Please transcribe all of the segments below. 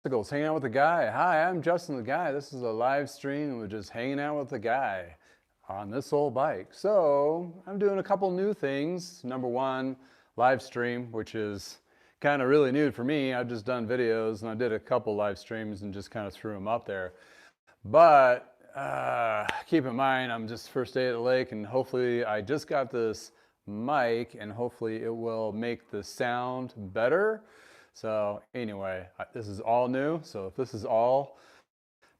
Bicycles, hanging out with the guy. Hi, I'm Justin the Guy. This is a live stream and we're just hanging out with the guy on this old bike. So I'm doing a couple new things. Number one, live stream, which is kind of really new for me. I've just done videos and I did a couple live streams and just kind of threw them up there. But keep in mind, I'm just first day at the lake and hopefully I just got this mic and hopefully it will make the sound better. So anyway, this is all new. So if this is all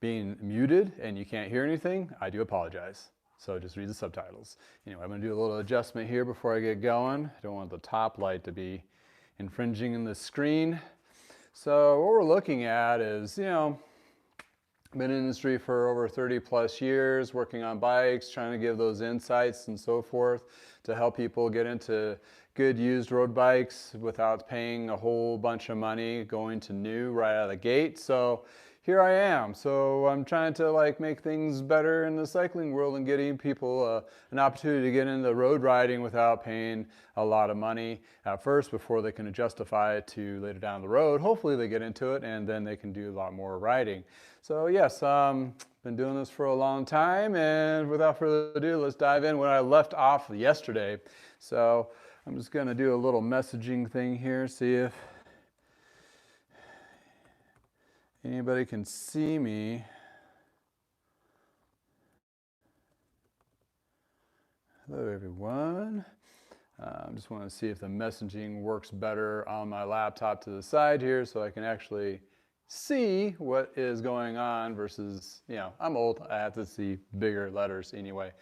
being muted and you can't hear anything, I do apologize. So just read the subtitles. Anyway, I'm gonna do a little adjustment here before I get going. I don't want the top light to be infringing in the screen. So what we're looking at is, been in the industry for over 30 plus years, working on bikes, trying to give those insights and so forth to help people get into good used road bikes without paying a whole bunch of money going to new right out of the gate. So here I am. So I'm trying to make things better in the cycling world and getting people an opportunity to get into road riding without paying a lot of money at first before they can justify it to later down the road. Hopefully they get into it and then they can do a lot more riding. So yes, been doing this for a long time, and without further ado, let's dive in when I left off yesterday. So I'm just going to do a little messaging thing here, see if anybody can see me. Hello, everyone. I just want to see if the messaging works better on my laptop to the side here so I can actually see what is going on versus, I'm old, I have to see bigger letters anyway.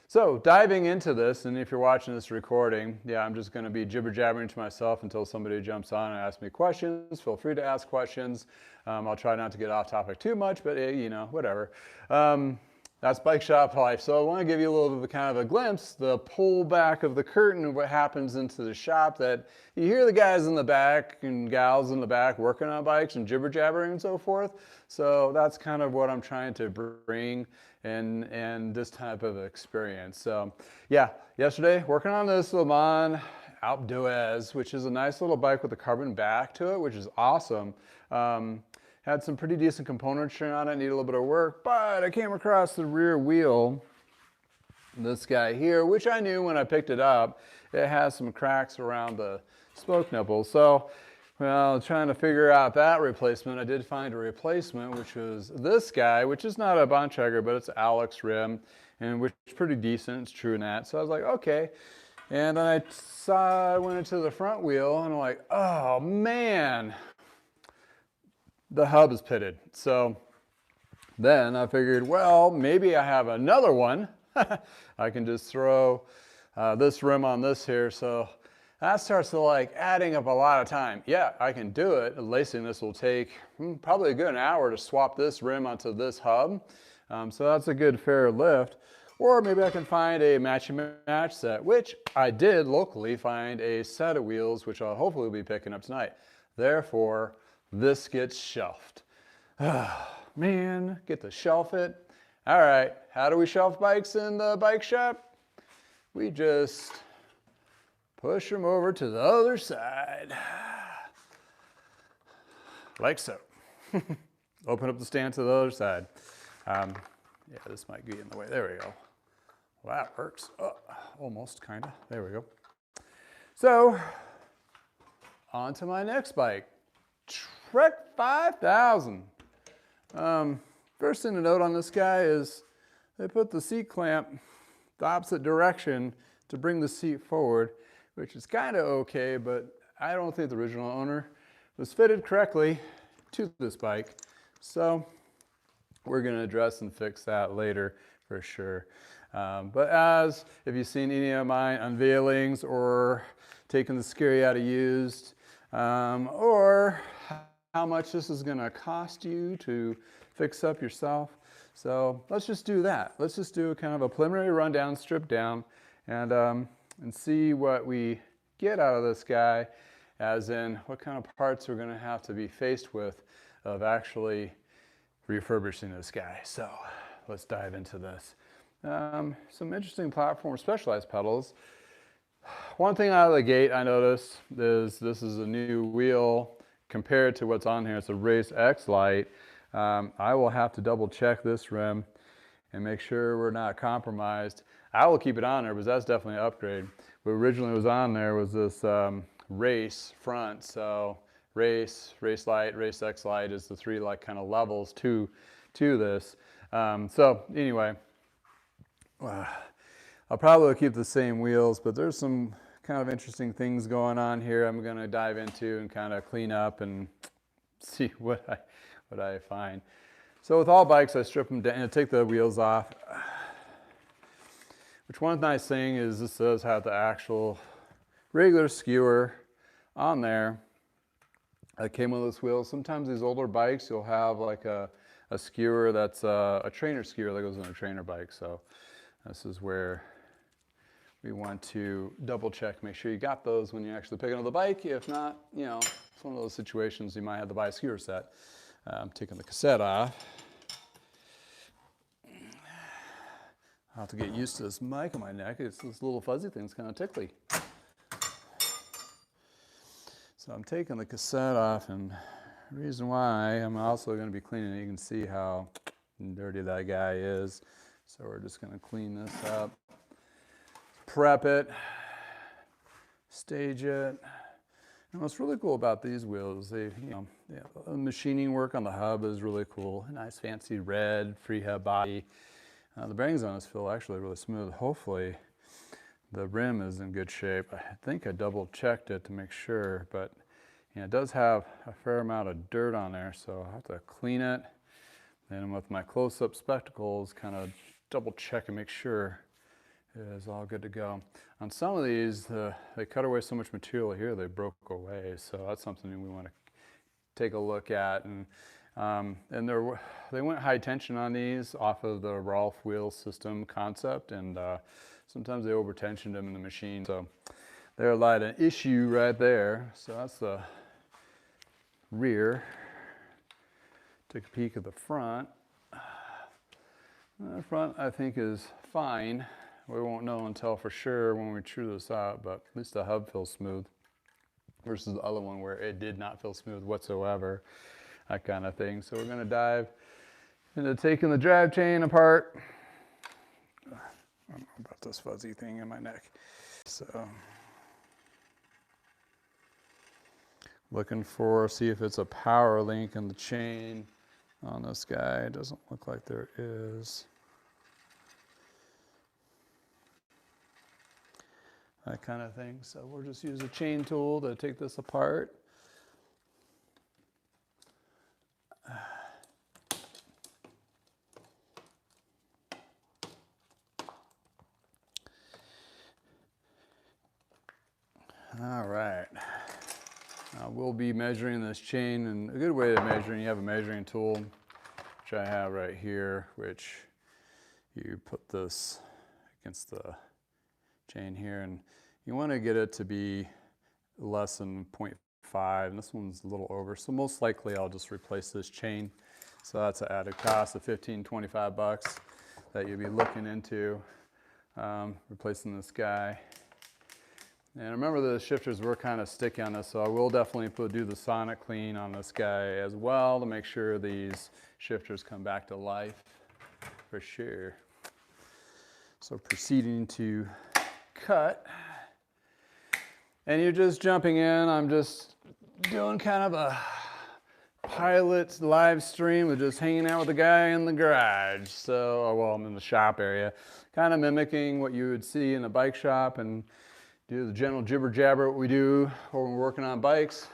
So diving into this, and if you're watching this recording, I'm just going to be jibber jabbering to myself until somebody jumps on and asks me questions. Feel free to ask questions. I'll try not to get off topic too much, but whatever. That's bike shop life. So I want to give you a little bit of a kind of a glimpse, the pull back of the curtain of what happens into the shop, that you hear the guys in the back and gals in the back working on bikes and jibber jabbering and so forth. So that's kind of what I'm trying to bring in this type of experience. So yesterday working on this Le Mans Alpe d'Huez, which is a nice little bike with a carbon back to it, which is awesome. Had some pretty decent componentry on it, need a little bit of work, but I came across the rear wheel, this guy here, which I knew when I picked it up. It has some cracks around the spoke nipple. So, trying to figure out that replacement, I did find a replacement, which was this guy, which is not a Bontrager, but it's Alex rim, and which is pretty decent, it's true in that. So I was like, okay. And then I went into the front wheel, and I'm like, oh man, the hub is pitted. So then I figured, well, maybe I have another one. I can just throw this rim on this here. So that starts to adding up a lot of time. Yeah, I can do it. Lacing this will take probably a good hour to swap this rim onto this hub. So that's a good fair lift. Or maybe I can find a match set, which I did locally find a set of wheels, which I'll hopefully be picking up tonight. Therefore, this gets shelved. Man, get to shelf it. All right, how do we shelf bikes in the bike shop? We just push them over to the other side. Like so. Open up the stand to the other side. This might be in the way. There we go. Well, that works. Oh, almost, kind of. There we go. So, on to my next bike. Trek 5000. First thing to note on this guy is they put the seat clamp the opposite direction to bring the seat forward, which is kind of okay, but I don't think the original owner was fitted correctly to this bike. So we're going to address and fix that later for sure. But if you've seen any of my unveilings or taking the scary out of used, or how much this is going to cost you to fix up yourself. So let's just do that. Let's just do kind of a preliminary rundown, strip down, and see what we get out of this guy, as in what kind of parts we're going to have to be faced with of actually refurbishing this guy. So let's dive into this. Some interesting platform specialized pedals. One thing out of the gate I noticed is this is a new wheel compared to what's on here, it's a Race X light. I will have to double check this rim and make sure we're not compromised. I will keep it on there, but that's definitely an upgrade. What originally was on there was this Race front, so Race light, Race X light is the three like kind of levels to this. So anyway, I'll probably keep the same wheels, but there's some kind of interesting things going on here I'm going to dive into and kind of clean up and see what I find. So with all bikes, I strip them down and take the wheels off. Which one nice thing is this does have the actual regular skewer on there. I came with this wheel. Sometimes these older bikes, you'll have like a skewer that's a trainer skewer that goes on a trainer bike. So this is where we want to double check, make sure you got those when you're actually picking up the bike. If not, you know, it's one of those situations you might have to buy a skewer set. I'm taking the cassette off. I'll have to get used to this mic on my neck. It's this little fuzzy thing. It's kind of tickly. So I'm taking the cassette off, and the reason why I'm also going to be cleaning it, you can see how dirty that guy is. So we're just going to clean this up, prep it, stage it. And what's really cool about these wheels, the machining work on the hub is really cool. A nice fancy red freehub body. The bearings on this feel actually really smooth. Hopefully the rim is in good shape. I think I double checked it to make sure, but it does have a fair amount of dirt on there, so I'll have to clean it. And with my close-up spectacles, kind of double check and make sure it is all good to go. On some of these, they cut away so much material here, they broke away. So that's something we want to take a look at. And they went high tension on these off of the Rolf wheel system concept, and sometimes they over tensioned them in the machine. So there lied an issue right there. So that's the rear. Take a peek at the front. The front I think is fine. We won't know until for sure when we chew this out, but at least the hub feels smooth versus the other one where it did not feel smooth whatsoever, that kind of thing. So we're going to dive into taking the drive chain apart. I don't know about this fuzzy thing in my neck. So looking for, see if it's a power link in the chain on this guy. It doesn't look like there is. That kind of thing. So we'll just use a chain tool to take this apart. All right. We'll be measuring this chain, and a good way to measure, you have a measuring tool, which I have right here, which you put this against the chain here, and you want to get it to be less than 0.5, and this one's a little over, so most likely I'll just replace this chain. So that's an added cost of $15-25 that you'll be looking into replacing this guy. And remember the shifters were kind of sticky on this, so I will definitely do the sonic clean on this guy as well to make sure these shifters come back to life for sure. So proceeding to cut. And you're just jumping in. I'm just doing kind of a pilot live stream of just hanging out with the guy in the garage. So, well, I'm in the shop area, kind of mimicking what you would see in a bike shop and do the general jibber jabber what we do when we're working on bikes.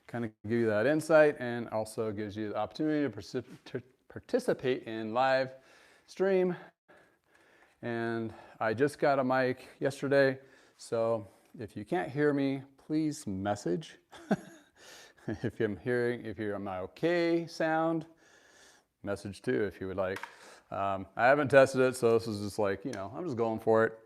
Kind of give you that insight, and also gives you the opportunity to participate in live stream. And I just got a mic yesterday, so if you can't hear me, please message. If you're on my okay sound, message too if you would like. I haven't tested it, so this is just like, I'm just going for it.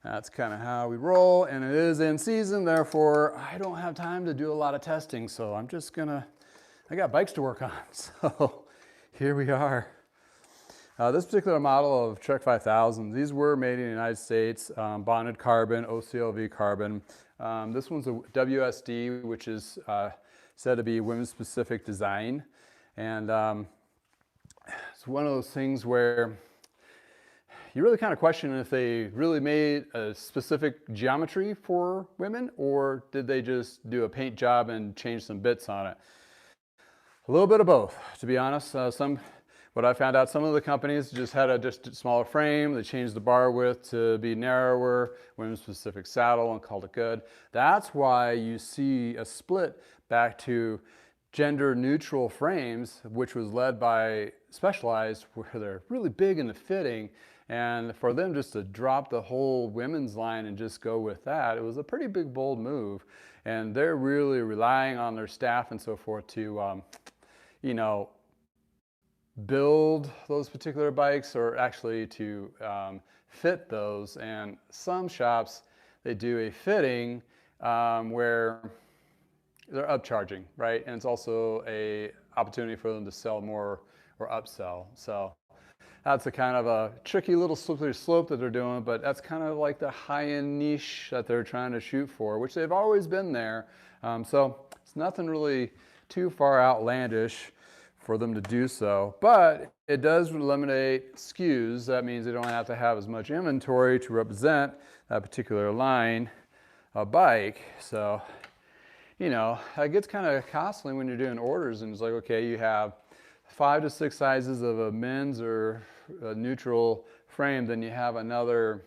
That's kind of how we roll, and it is in season, therefore I don't have time to do a lot of testing, so I'm just gonna, I got bikes to work on, so here we are. This particular model of Trek 5000, these were made in the United States, bonded carbon, OCLV carbon. This one's a WSD, which is said to be women's specific design. And it's one of those things where you really kind of question if they really made a specific geometry for women, or did they just do a paint job and change some bits on it? A little bit of both, to be honest. What I found out, some of the companies just had a smaller frame. They changed the bar width to be narrower, women's specific saddle, and called it good. That's why you see a split back to gender neutral frames, which was led by Specialized, where they're really big in the fitting. And for them just to drop the whole women's line and just go with that, it was a pretty big, bold move. And they're really relying on their staff and so forth to, you know, build those particular bikes, or actually to fit those. And some shops, they do a fitting where they're upcharging, right? And it's also a opportunity for them to sell more or upsell. So that's a kind of a tricky little slippery slope that they're doing, but that's kind of like the high-end niche that they're trying to shoot for, which they've always been there. So it's nothing really too far outlandish for them to do so, but it does eliminate SKUs. That means they don't have to have as much inventory to represent that particular line of bike. So, you know, it gets kind of costly when you're doing orders, and it's like, okay, you have 5 to 6 sizes of a men's or a neutral frame, then you have another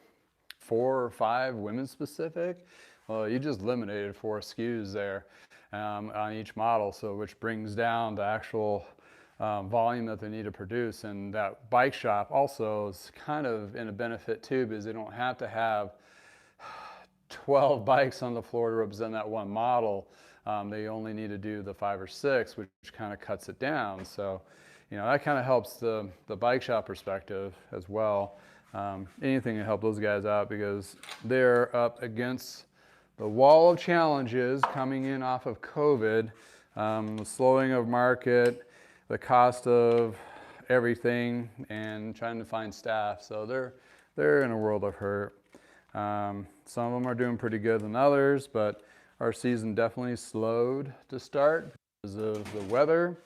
4 or 5 women's specific. Well, you just eliminated 4 SKUs there on each model, so which brings down the actual volume that they need to produce. And that bike shop also is kind of in a benefit too, because they don't have to have 12 bikes on the floor to represent that one model. They only need to do the 5 or 6, which kind of cuts it down. So, you know, that kind of helps the bike shop perspective as well. Anything to help those guys out, because they're up against the wall of challenges coming in off of COVID, the slowing of market, the cost of everything, and trying to find staff. So they're in a world of hurt. Some of them are doing pretty good than others, but our season definitely slowed to start because of the weather,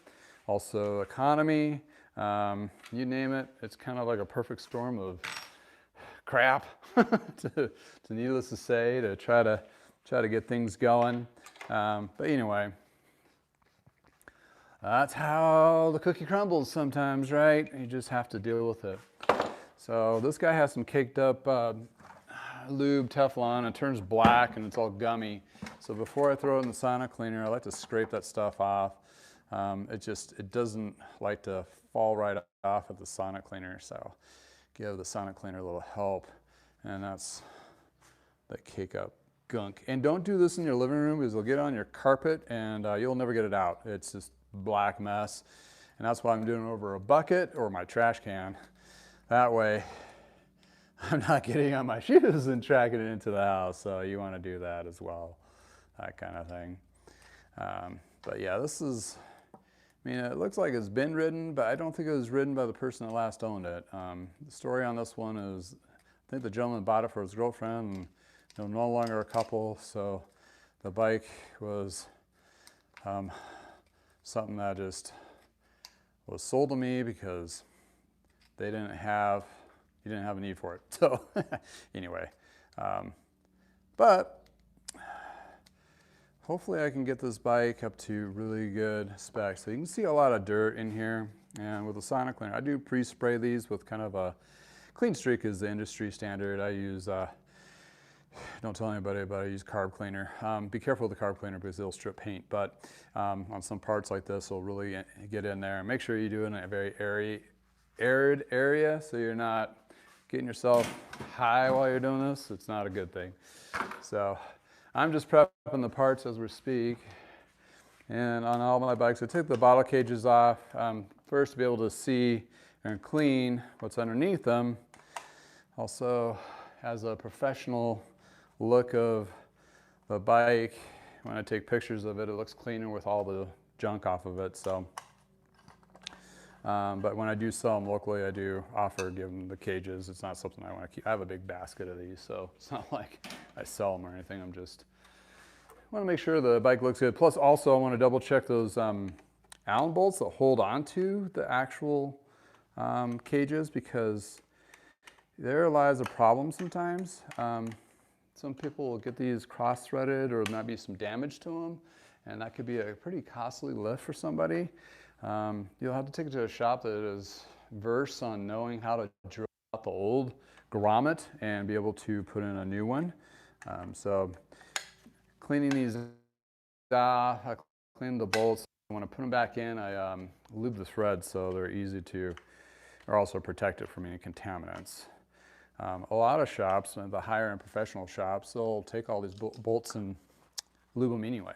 also economy, you name it. It's kind of like a perfect storm of crap, to needless to say, to try to get things going. But anyway, that's how the cookie crumbles sometimes, right? You just have to deal with it. So this guy has some caked up lube Teflon. It turns black and it's all gummy. So before I throw it in the Sonic cleaner, I like to scrape that stuff off. It doesn't like to fall right off of the Sonic cleaner. So give the Sonic cleaner a little help. And that's the cake up gunk. And don't do this in your living room, because it'll get on your carpet and you'll never get it out. It's just black mess. And that's why I'm doing it over a bucket or my trash can. That way I'm not getting on my shoes and tracking it into the house. So you want to do that as well, that kind of thing. But yeah, this is, I mean, it looks like it's been ridden, but I don't think it was ridden by the person that last owned it. The story on this one is, I think the gentleman bought it for his girlfriend, and they're no longer a couple. So the bike was something that just was sold to me because he didn't have a need for it. So anyway, but hopefully I can get this bike up to really good specs. So you can see a lot of dirt in here, and with the Sonic cleaner, I do pre-spray these with kind of a clean streak is the industry standard. I use, don't tell anybody, but I use carb cleaner. Be careful with the carb cleaner because it'll strip paint, but on some parts like this, it'll really get in there. Make sure you do it in a very arid area, so you're not getting yourself high while you're doing this. It's not a good thing. So I'm just prepping the parts as we speak. And on all my bikes, I took the bottle cages off first to be able to see and clean what's underneath them. Also has a professional look of the bike. When I take pictures of it, it looks cleaner with all the junk off of it. So, but when I do sell them locally, I do offer give them the cages. It's not something I want to keep. I have a big basket of these, so it's not like I sell them or anything. I'm just want to make sure the bike looks good. Plus also I want to double check those Allen bolts that hold onto the actual cages, because there lies a problem sometimes. Some people will get these cross-threaded, or there might be some damage to them, and that could be a pretty costly lift for somebody. You'll have to take it to a shop that is versed on knowing how to drill out the old grommet and be able to put in a new one. So cleaning these off, I clean the bolts. When I put them back in, I lube the threads so they're easy to, are also protected from any contaminants. A lot of shops, the higher end professional shops, they'll take all these bolts and lube them anyway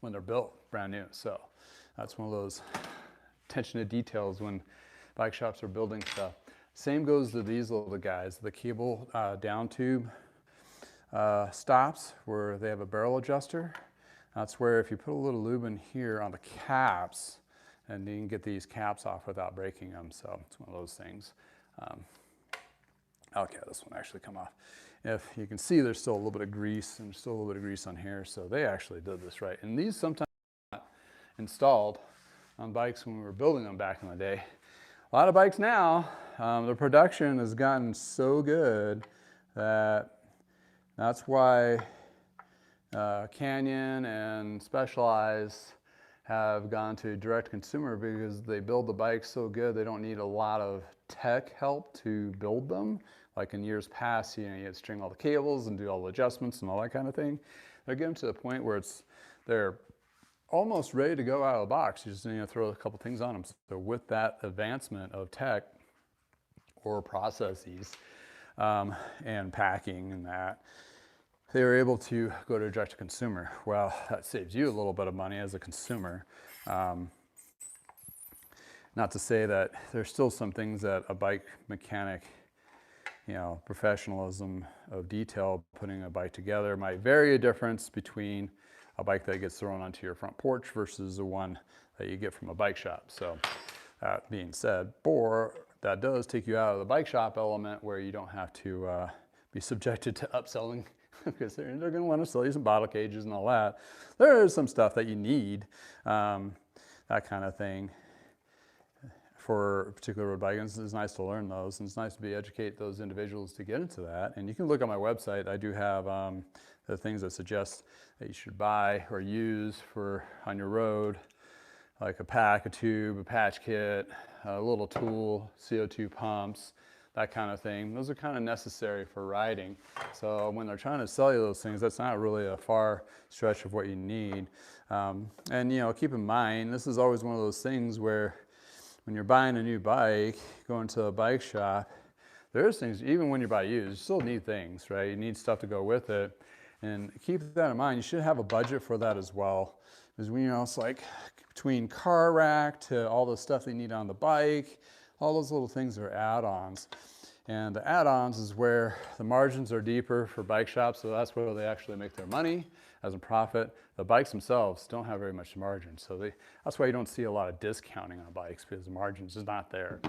when they're built brand new. So that's one of those attention to details when bike shops are building stuff. Same goes to these little guys, the cable down tube stops where they have a barrel adjuster. That's where if you put a little lube in here on the caps, and you can get these caps off without breaking them. So it's one of those things. Okay, this one actually come off. If you can see, there's still a little bit of grease, and still a little bit of grease on here. So they actually did this right. And these sometimes not installed on bikes when we were building them back in the day. A lot of bikes now, the production has gotten so good that that's why Canyon and Specialized have gone to direct consumer, because they build the bikes so good they don't need a lot of tech help to build them. Like in years past, you had to string all the cables and do all the adjustments and all that kind of thing. They're getting to the point where they're almost ready to go out of the box. You just need to throw a couple things on them. So with that advancement of tech or processes and packing and that, they were able to go to direct to consumer. Well, that saves you a little bit of money as a consumer. Not to say that there's still some things that a bike mechanic, professionalism of detail, putting a bike together might vary a difference between a bike that gets thrown onto your front porch versus the one that you get from a bike shop. So that being said, that does take you out of the bike shop element where you don't have to be subjected to upselling, because they're going to want to sell you some bottle cages and all that. There is some stuff that you need, that kind of thing. For particular road bike, it's nice to learn those, and it's nice to educate those individuals to get into that. And you can look on my website. I do have the things that suggest that you should buy or use on your road, like a pack, a tube, a patch kit, a little tool, CO2 pumps, that kind of thing. Those are kind of necessary for riding. So when they're trying to sell you those things, that's not really a far stretch of what you need. And keep in mind, this is always one of those things where when you're buying a new bike, going to a bike shop, there's things, even when you buy used, you still need things, right? You need stuff to go with it. And keep that in mind. You should have a budget for that as well. Because it's like between car rack to all the stuff they need on the bike, all those little things are add-ons. And the add-ons is where the margins are deeper for bike shops, so that's where they actually make their money as a profit. The bikes themselves don't have very much margin, so that's why you don't see a lot of discounting on bikes, because the margin's just not there.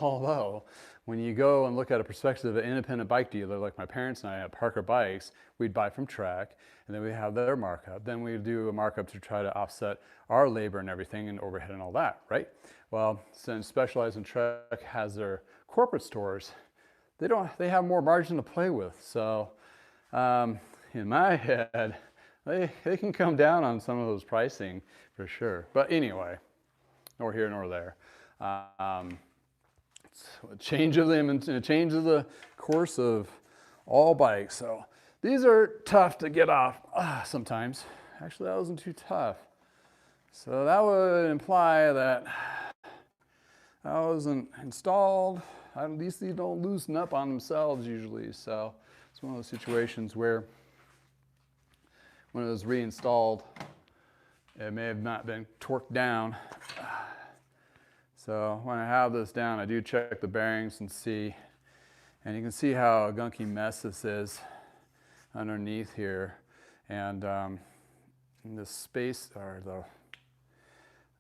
Although, when you go and look at a perspective of an independent bike dealer, like my parents and I at Parker Bikes, we'd buy from Trek, and then we have their markup. Then we do a markup to try to offset our labor and everything and overhead and all that, right? Well, since Specialized and Trek has their corporate stores, they have more margin to play with. So in my head, they can come down on some of those pricing for sure. But anyway, nor here nor there. It's a change of the course of all bikes. So these are tough to get off sometimes. Actually, that wasn't too tough. So that would imply that wasn't installed. At least these don't loosen up on themselves usually. So it's one of those situations where when it was reinstalled, it may have not been torqued down. So when I have this down, I do check the bearings and see, and you can see how a gunky mess this is underneath here. And the space, or the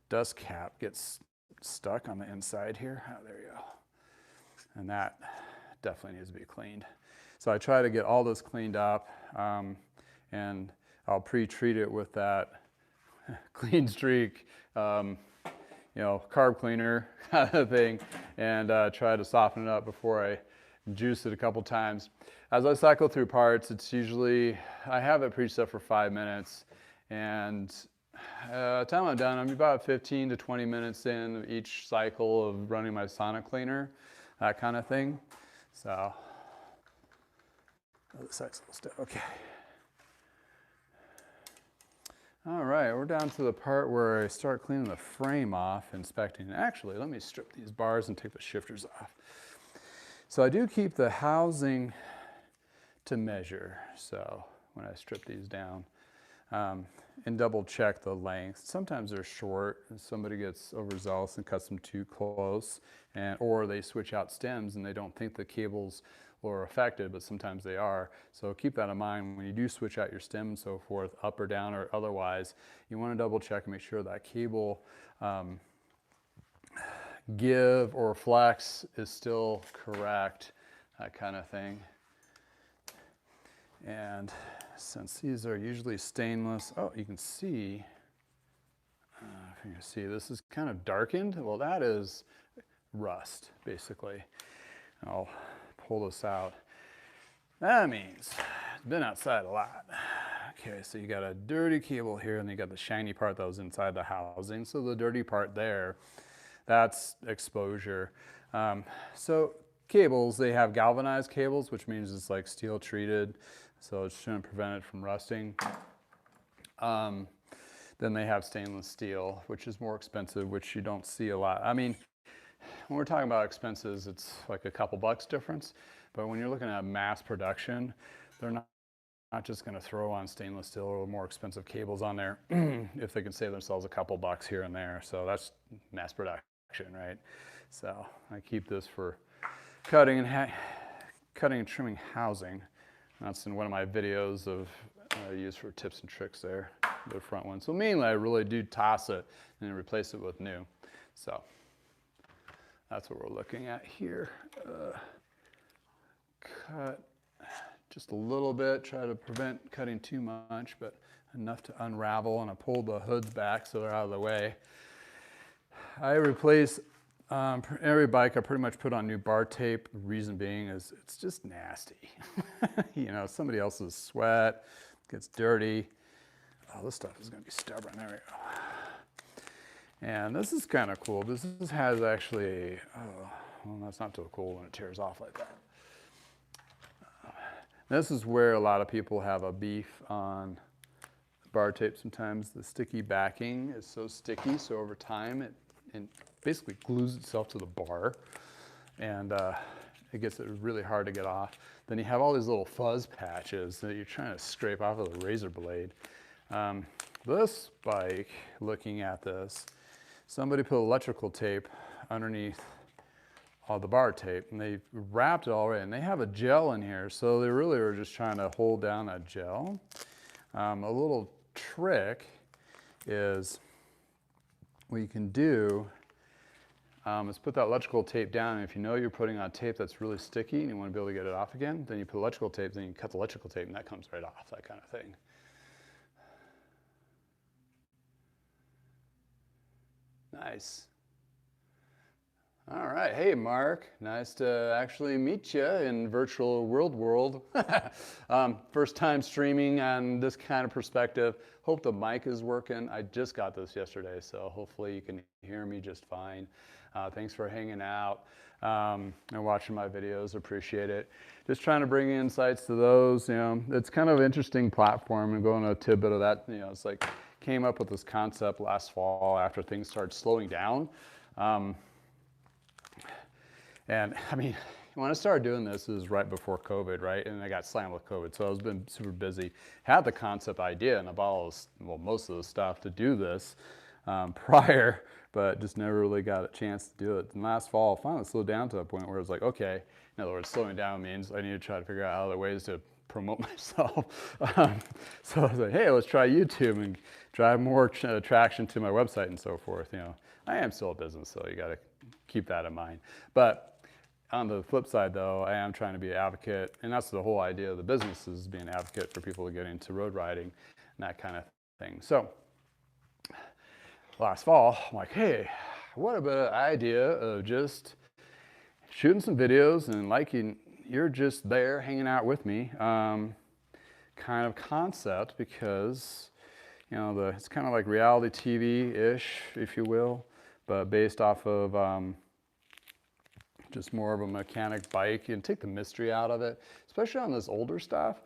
dust cap, gets stuck on the inside here. Oh, there you go. And that definitely needs to be cleaned. So I try to get all this cleaned up. and I'll pre-treat it with that clean streak, carb cleaner kind of thing, and try to soften it up before I juice it a couple times. As I cycle through parts, it's usually, I have it preset for 5 minutes, and the time I'm done, I'm about 15 to 20 minutes in each cycle of running my sonic cleaner, that kind of thing. So, the side's a little stiff, okay. All right, we're down to the part where I start cleaning the frame off, inspecting. Actually, let me strip these bars and take the shifters off. So I do keep the housing to measure, so when I strip these down, and double check the length. Sometimes they're short, and somebody gets overzealous and cuts them too close, or they switch out stems and they don't think the cables are affected, but sometimes they are. So keep that in mind when you do switch out your stem and so forth, up or down or otherwise. You want to double check and make sure that cable give or flex is still correct, that kind of thing. And since these are usually stainless, oh, you can see, if you can see, this is kind of darkened. Well, that is rust, basically. I'll pull this out. That means it's been outside a lot. Okay, so you got a dirty cable here, and you got the shiny part that was inside the housing. So the dirty part there, that's exposure. So cables, they have galvanized cables, which means it's like steel treated, so it shouldn't prevent it from rusting. Then they have stainless steel, which is more expensive, which you don't see a lot. I mean, when we're talking about expenses, it's like a couple bucks difference. But when you're looking at mass production, they're not just going to throw on stainless steel or more expensive cables on there if they can save themselves a couple bucks here and there. So that's mass production, right? So I keep this for cutting and trimming housing. That's in one of my videos of used for tips and tricks there, the front one. So mainly I really do toss it and replace it with new. So that's what we're looking at here. Cut just a little bit, try to prevent cutting too much, but enough to unravel, and I pull the hoods back so they're out of the way. I replace every bike, I pretty much put on new bar tape. The reason being is it's just nasty. Somebody else's sweat gets dirty. Oh, this stuff is going to be stubborn. There we go. And this is kind of cool. This has actually, well, that's not too cool when it tears off like that. This is where a lot of people have a beef on bar tape sometimes. The sticky backing is so sticky, so over time it basically glues itself to the bar, and it gets it really hard to get off. Then you have all these little fuzz patches that you're trying to scrape off with a razor blade. This bike, looking at this, somebody put electrical tape underneath all the bar tape, and they wrapped it all right, and they have a gel in here, so they really are just trying to hold down that gel. A little trick is what you can do is put that electrical tape down, and if you know you're putting on tape that's really sticky and you want to be able to get it off again, then you put electrical tape, then you cut the electrical tape, and that comes right off, that kind of thing. Nice. All right, hey Mark, nice to actually meet you in virtual world. First time streaming on this kind of perspective. Hope the mic is working. I just got this yesterday, so hopefully you can hear me just fine. Thanks for hanging out and watching my videos, appreciate it. Just trying to bring insights to those, it's kind of an interesting platform, and going a tidbit of that, it's like, came up with this concept last fall after things started slowing down. And I mean, when I started doing this, it was right before COVID, right? And I got slammed with COVID, so I was been super busy. Had the concept idea and most of the stuff to do this prior, but just never really got a chance to do it. And last fall, I finally slowed down to the point where it was like, okay, in other words, slowing down means I need to try to figure out other ways to promote myself. So I was like, hey, let's try YouTube and drive more traction to my website and so forth. I am still a business, so you got to keep that in mind. But On the flip side, though, I am trying to be an advocate, and that's the whole idea of the business, is being an advocate for people to get into road riding and that kind of thing. So last fall, I'm like, hey, what about an idea of just shooting some videos and you're just there hanging out with me, kind of concept, because it's kind of like reality TV-ish, if you will, but based off of just more of a mechanic bike, and take the mystery out of it, especially on this older stuff.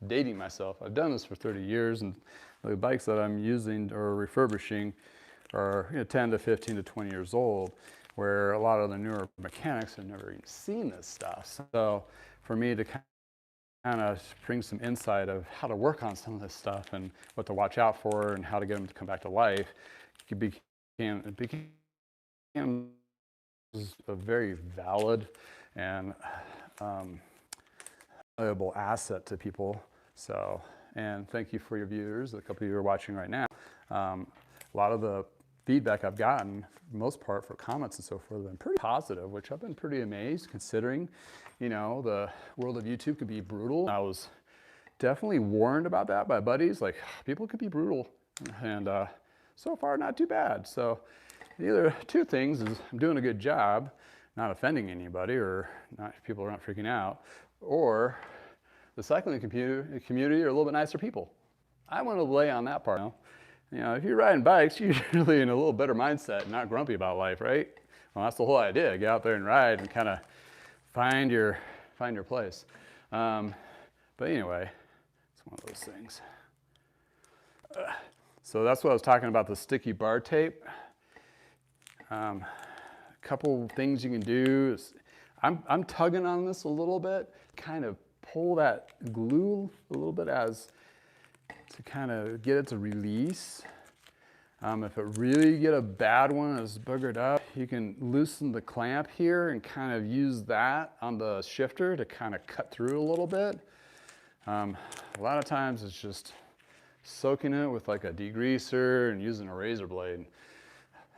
Dating myself, I've done this for 30 years, and the bikes that I'm using or refurbishing are 10 to 15 to 20 years old, where a lot of the newer mechanics have never even seen this stuff. So for me to kind of bring some insight of how to work on some of this stuff and what to watch out for and how to get them to come back to life, it became a very valid and valuable asset to people. So, and thank you for your viewers, a couple of you are watching right now. A lot of the feedback I've gotten, for the most part, for comments and so forth, have been pretty positive, which I've been pretty amazed, considering, the world of YouTube could be brutal. I was definitely warned about that by buddies, like, people could be brutal, and so far, not too bad. So either two things is I'm doing a good job, not offending anybody, or people are not freaking out, or the cycling community are a little bit nicer people. I want to lay on that part. If you're riding bikes, you're usually in a little better mindset, not grumpy about life, right? Well, that's the whole idea. Get out there and ride and kind of find your place. But anyway, it's one of those things. So that's what I was talking about, the sticky bar tape. A couple things you can do is, I'm tugging on this a little bit, kind of pull that glue a little bit to kind of get it to release. If it really get a bad one, it's buggered up, you can loosen the clamp here and kind of use that on the shifter to kind of cut through a little bit. A lot of times it's just soaking it with like a degreaser and using a razor blade.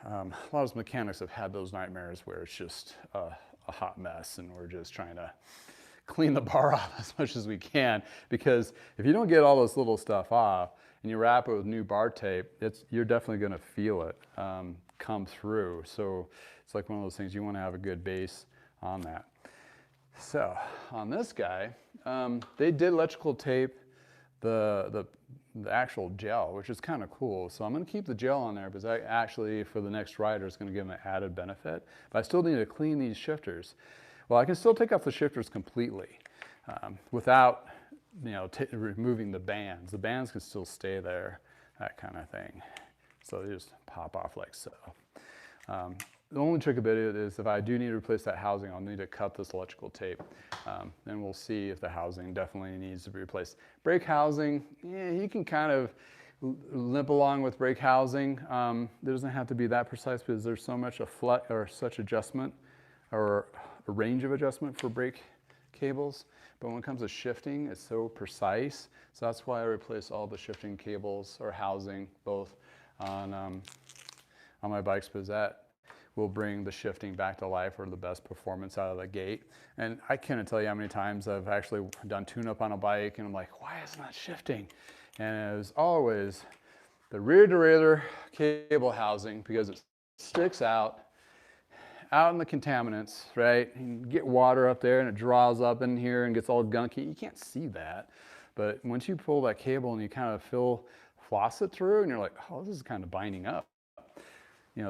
A lot of mechanics have had those nightmares where it's just a hot mess, and we're just trying to clean the bar off as much as we can, because if you don't get all this little stuff off and you wrap it with new bar tape, you're definitely going to feel it come through. So it's like one of those things, you want to have a good base on that. So on this guy, they did electrical tape the actual gel, which is kind of cool. So I'm going to keep the gel on there because I actually, for the next rider, is going to give them an added benefit. But I still need to clean these shifters. Well, I can still take off the shifters completely without, removing the bands. The bands can still stay there, that kind of thing. So they just pop off like so. The only trick about it is if I do need to replace that housing, I'll need to cut this electrical tape. And we'll see if the housing definitely needs to be replaced. Brake housing, yeah, you can kind of limp along with brake housing. It doesn't have to be that precise because there's so much such adjustment or a range of adjustment for brake cables. But when it comes to shifting, it's so precise. So that's why I replace all the shifting cables or housing both on my bikes, because that will bring the shifting back to life, or the best performance out of the gate. And I can't tell you how many times I've actually done tune-up on a bike and I'm like, why is it not shifting? And it was always the rear derailleur cable housing, because it sticks out in the contaminants, right? You get water up there and it draws up in here and gets all gunky. You can't see that. But once you pull that cable and you kind of floss it through, and you're like, oh, this is kind of binding up.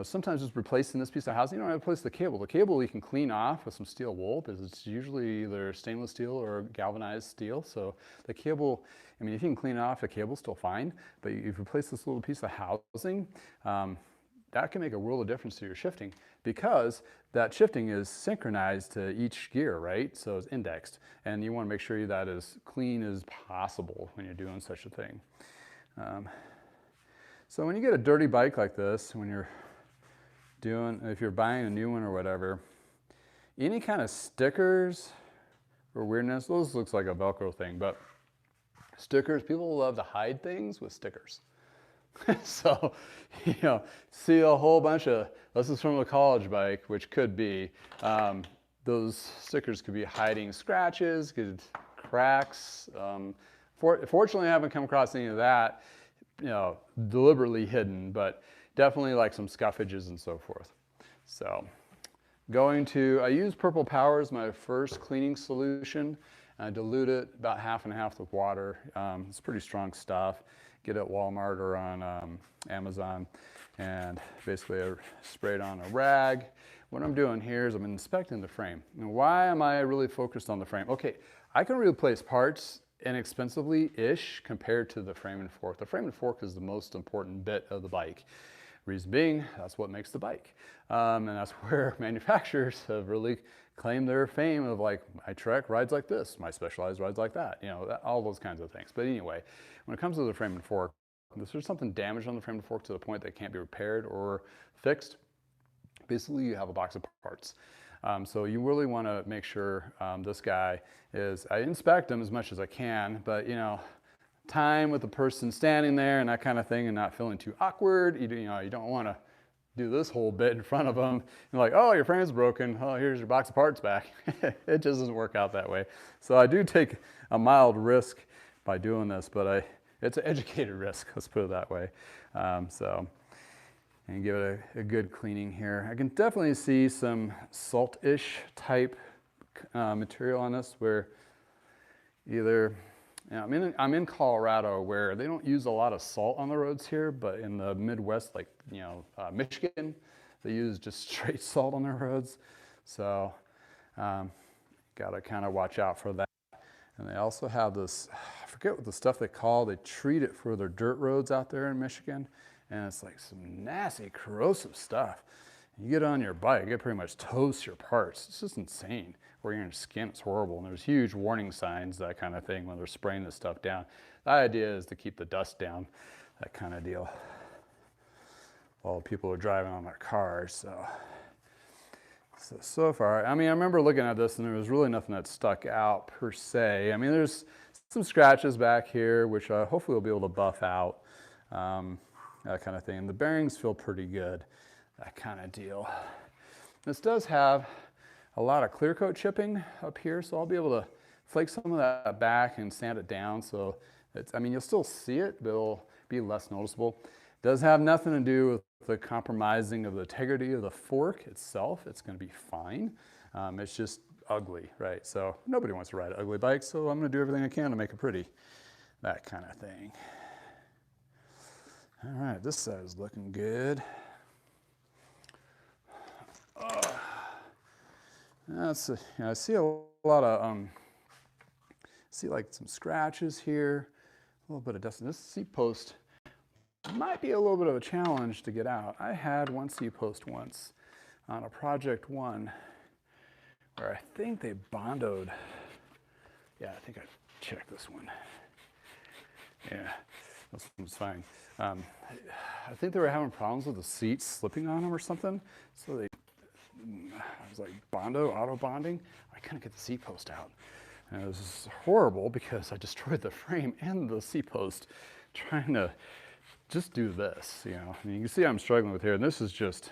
Sometimes just replacing this piece of housing, you don't have to replace the cable. The cable you can clean off with some steel wool, because it's usually either stainless steel or galvanized steel. So the cable, if you can clean it off, the cable's still fine. But if you replace this little piece of housing, that can make a world of difference to your shifting, because that shifting is synchronized to each gear, right? So it's indexed, and you want to make sure that is clean as possible when you're doing such a thing. So when you get a dirty bike like this, if you're buying a new one or whatever, any kind of stickers or weirdness, those looks like a Velcro thing, but stickers, people love to hide things with stickers. So, you know, see a whole bunch of, this is from a college bike, which could be, those stickers could be hiding scratches, could cracks. Fortunately, I haven't come across any of that, you know, deliberately hidden, but definitely like some scuffages and so forth. So I use Purple Power as my first cleaning solution. I dilute it about half and half with water. It's pretty strong stuff. Get it at Walmart or on Amazon. And basically I spray it on a rag. What I'm doing here is I'm inspecting the frame. And why am I really focused on the frame? Okay, I can replace parts inexpensively-ish compared to the frame and fork. The frame and fork is the most important bit of the bike. Reason being, that's what makes the bike. And that's where manufacturers have really claimed their fame of like, my Trek rides like this, my Specialized rides like that, you know, all those kinds of things. But anyway, when it comes to the frame and fork, if there's something damaged on the frame and fork to the point that it can't be repaired or fixed, basically you have a box of parts. So you really want to make sure this guy is, I inspect him as much as I can, but you know, time with the person standing there and that kind of thing and not feeling too awkward. You know, you don't want to do this whole bit in front of them. You're like, oh, your frame's broken. Oh, here's your box of parts back. It just doesn't work out that way. So I do take a mild risk by doing this, but it's an educated risk, let's put it that way. And give it a good cleaning here. I can definitely see some salt-ish type material on this where either, you know, I'm in Colorado where they don't use a lot of salt on the roads here, but in the Midwest, like, you know, Michigan, they use just straight salt on their roads. So gotta kind of watch out for that. And they also have this, I forget what the stuff they treat it for their dirt roads out there in Michigan. And it's like some nasty corrosive stuff. You get on your bike, it pretty much toasts your parts. It's just insane. Where you're in your skin, it's horrible. And there's huge warning signs, that kind of thing, when they're spraying this stuff down. The idea is to keep the dust down, that kind of deal, while people are driving on their cars. So far, I mean, I remember looking at this and there was really nothing that stuck out per se. I mean, there's some scratches back here, which hopefully we'll be able to buff out. That kind of thing. The bearings feel pretty good, that kind of deal. This does have a lot of clear coat chipping up here, so I'll be able to flake some of that back and sand it down. So I mean, you'll still see it, but it'll be less noticeable. It does have nothing to do with the compromising of the integrity of the fork itself. It's going to be fine. It's just ugly, right? So nobody wants to ride an ugly bike, so I'm going to do everything I can to make it pretty, that kind of thing. All right, this side is looking good. I see a lot of, see like some scratches here, a little bit of dust. This seat post might be a little bit of a challenge to get out. I had one seat post once on a Project 1 where I think they bondoed. Yeah, I think I checked this one. Yeah, this one's fine. I think they were having problems with the seats slipping on them or something. So I was like, auto bonding. I couldn't get the seat post out. And it was horrible because I destroyed the frame and the seat post trying to just do this, you know. And you can see I'm struggling with here. And this is just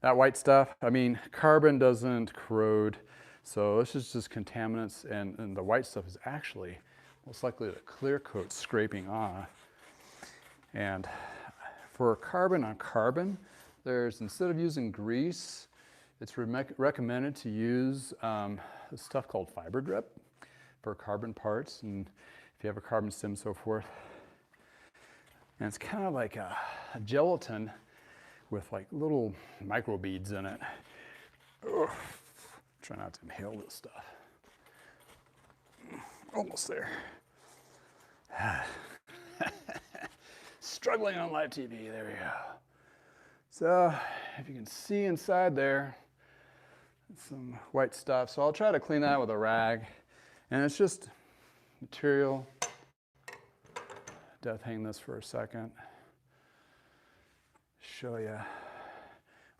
that white stuff. I mean, carbon doesn't corrode. So this is just contaminants. And the white stuff is actually most likely the clear coat scraping off. And for carbon on carbon, instead of using grease, it's recommended to use this stuff called fiber drip for carbon parts, and if you have a carbon stem and so forth. And it's kind of like a gelatin with like little micro beads in it. Ugh. Try not to inhale this stuff. Almost there. Struggling on live TV, there we go. So if you can see inside there, some white stuff. So I'll try to clean that with a rag. And it's just material. Death hang this for a second. Show you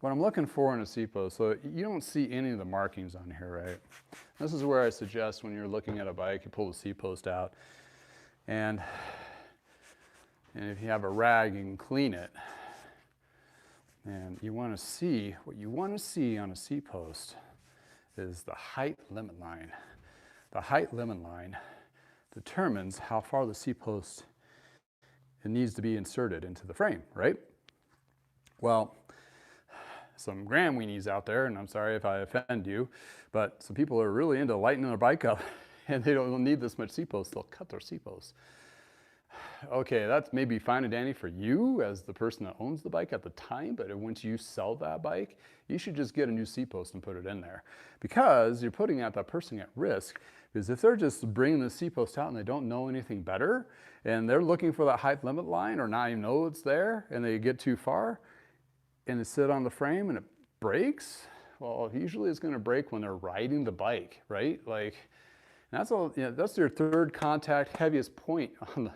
what I'm looking for in a seat post. So you don't see any of the markings on here, right? This is where I suggest when you're looking at a bike, you pull the seat post out. And And if you have a rag, you can clean it. And you want to see, what you want to see on a seat post is the height limit line. The height limit line determines how far the seat post it needs to be inserted into the frame, right? Well, some gram weenies out there, and I'm sorry if I offend you, but some people are really into lightening their bike up and they don't need this much seat post, they'll cut their seat post. Okay, that's maybe fine and dandy for you as the person that owns the bike at the time, but once you sell that bike, you should just get a new seat post and put it in there, because you're putting that person at risk. Because if they're just bringing the seat post out and they don't know anything better, and they're looking for that height limit line or not even know it's there, and they get too far, and they sit on the frame and it breaks, well, usually it's going to break when they're riding the bike, right? Like, that's all. You know, that's your third contact, heaviest point on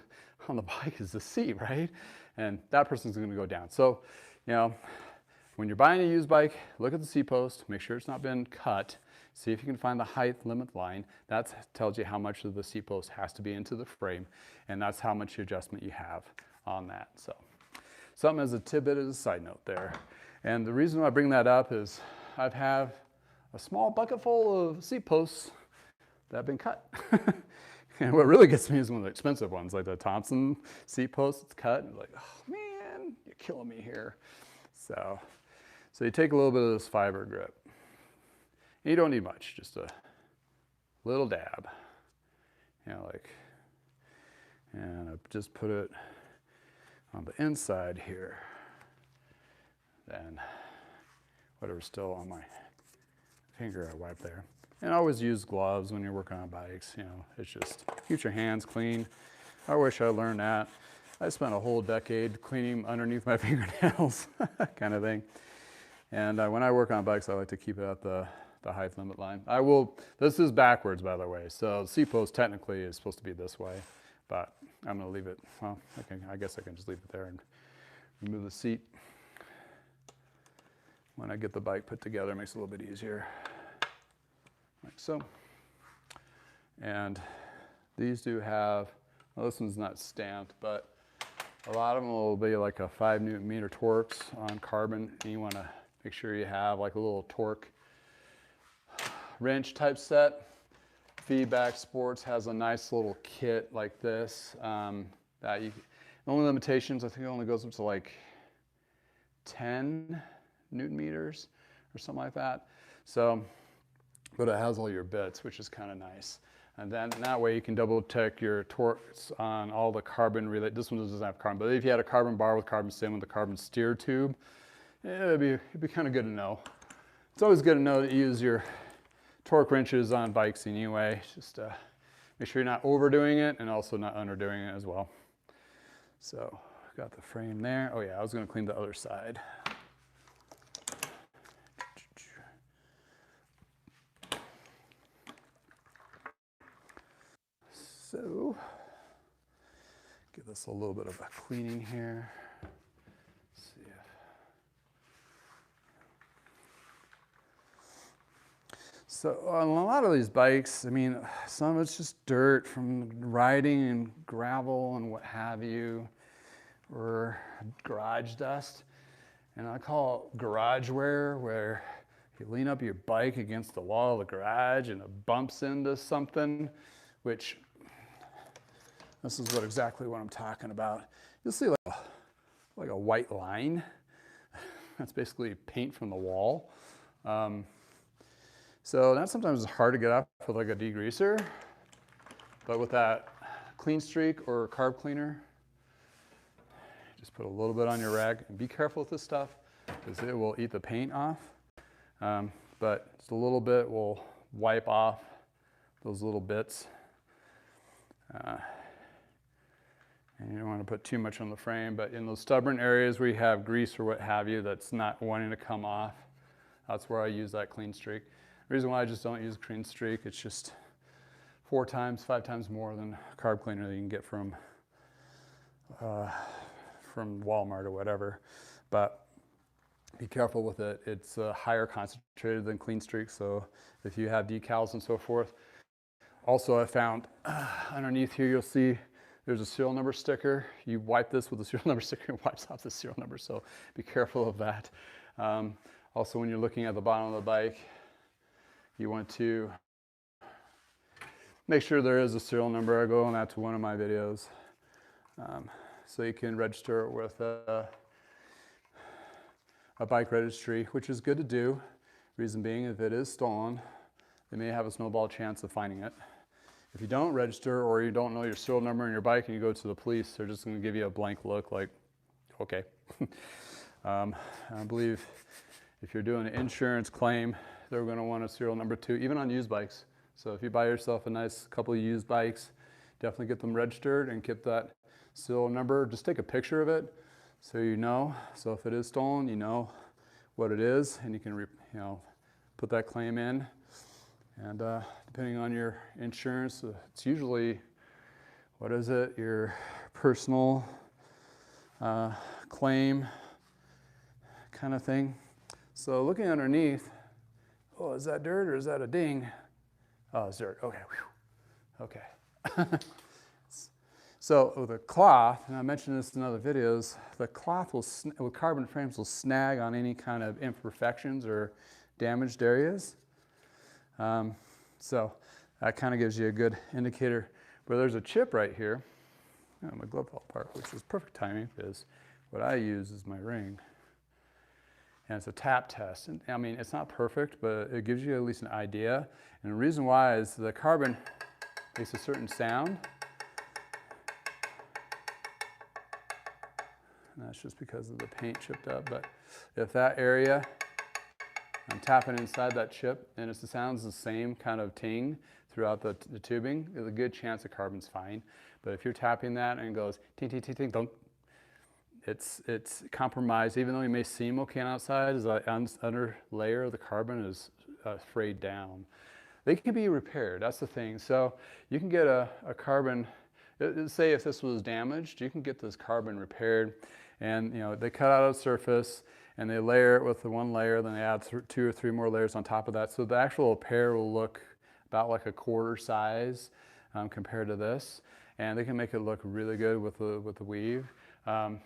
the bike is the seat, right? And that person's going to go down. So, you know, when you're buying a used bike, look at the seat post, make sure it's not been cut. See if you can find the height limit line. That tells you how much of the seat post has to be into the frame, and that's how much adjustment you have on that. So, something as a tidbit, as a side note there. And the reason I bring that up is I've had a small bucket full of seat posts that have been cut. And what really gets me is one of the expensive ones, like the Thompson seat post, it's cut, and like, oh man, you're killing me here. So you take a little bit of this fiber grip. And you don't need much, just a little dab. You know, like, and I just put it on the inside here. Then whatever's still on my finger, I wipe there. And always use gloves when you're working on bikes. You know, it's just keep your hands clean. I wish I learned that. I spent a whole decade cleaning underneath my fingernails, kind of thing. And when I work on bikes, I like to keep it at the height limit line. I will. This is backwards, by the way. So the seat post technically is supposed to be this way, but I'm going to leave it. Well, I guess I can just leave it there and remove the seat. When I get the bike put together, it makes it a little bit easier. Like so. And these do have, well, this one's not stamped, but a lot of them will be like a 5 Newton meter Torx on carbon, and you want to make sure you have like a little torque wrench type set. Feedback Sports has a nice little kit like this. The only limitations, I think it only goes up to like 10 Newton meters or something like that. So, but it has all your bits, which is kind of nice. And then that way you can double check your torques on all the carbon related. This one doesn't have carbon, but if you had a carbon bar with carbon stem with a carbon steer tube, it'd be kind of good to know. It's always good to know that you use your torque wrenches on bikes anyway. Just make sure you're not overdoing it and also not underdoing it as well. So got the frame there. Oh yeah, I was going to clean the other side. So, give this a little bit of a cleaning here. Let's see if. So on a lot of these bikes, I mean, some of it's just dirt from riding and gravel and what have you, or garage dust. And I call it garage wear, where you lean up your bike against the wall of the garage and it bumps into something, which this is exactly what I'm talking about. You'll see like a white line. That's basically paint from the wall. So that sometimes is hard to get up with like a degreaser, but with that clean streak or carb cleaner, just put a little bit on your rag and be careful with this stuff because it will eat the paint off. But just a little bit will wipe off those little bits. And you don't want to put too much on the frame, but in those stubborn areas where you have grease or what have you that's not wanting to come off, that's where I use that clean streak. The reason why I just don't use clean streak, it's just 4 times, 5 times more than carb cleaner that you can get from Walmart or whatever. But be careful with it. It's higher concentrated than clean streak, so if you have decals and so forth. Also, I found underneath here you'll see there's a serial number sticker. You wipe this with a serial number sticker, it wipes off the serial number, so be careful of that. Also, when you're looking at the bottom of the bike, you want to make sure there is a serial number. I go on that to one of my videos. So you can register it with a bike registry, which is good to do. Reason being, if it is stolen, they may have a snowball chance of finding it. If you don't register or you don't know your serial number in your bike and you go to the police, they're just going to give you a blank look like, okay. I believe if you're doing an insurance claim, they're going to want a serial number too, even on used bikes. So if you buy yourself a nice couple of used bikes, definitely get them registered and keep that serial number. Just take a picture of it so you know. So if it is stolen, you know what it is, and you can put that claim in. And depending on your insurance, it's usually, what is it, your personal claim kind of thing. So looking underneath, oh, is that dirt or is that a ding? Oh, it's dirt. Okay. Whew. Okay. So with a cloth, and I mentioned this in other videos, the cloth with carbon frames will snag on any kind of imperfections or damaged areas. So that kind of gives you a good indicator. But there's a chip right here. Oh, my glove fell apart, which is perfect timing because what I use is my ring. And it's a tap test. And, I mean, it's not perfect, but it gives you at least an idea. And the reason why is the carbon makes a certain sound. And that's just because of the paint chipped up. But if that area, I'm tapping inside that chip, and it sounds the same kind of ting throughout the tubing, there's a good chance the carbon's fine. But if you're tapping that and it goes ting, ting, ting, ting, don't, it's compromised. Even though it may seem okay on outside, is the under layer of the carbon is frayed down. They can be repaired, that's the thing. So you can get a carbon, say if this was damaged, you can get this carbon repaired, and they cut out a surface and they layer it with the one layer, then they add 2 or 3 more layers on top of that. So the actual repair will look about like a quarter size compared to this, and they can make it look really good with the weave.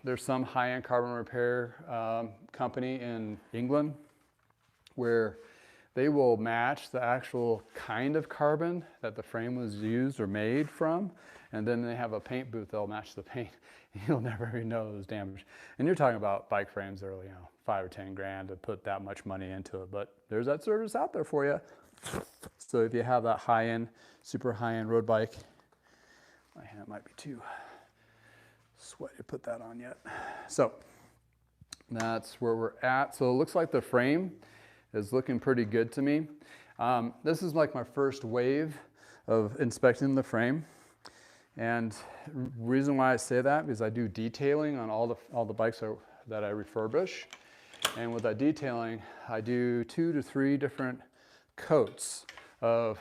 There's some high-end carbon repair company in England where they will match the actual kind of carbon that the frame was used or made from, and then they have a paint booth, they'll match the paint. You'll never even know it was damaged. And you're talking about bike frames that are, $5 or $10 grand to put that much money into it, but there's that service out there for you. So if you have that high-end, super high-end road bike, my hand might be too sweaty to put that on yet. So that's where we're at. So it looks like the frame is looking pretty good to me. This is like my first wave of inspecting the frame. And reason why I say that is I do detailing on all the bikes that I refurbish. And with that detailing, I do 2 to 3 different coats of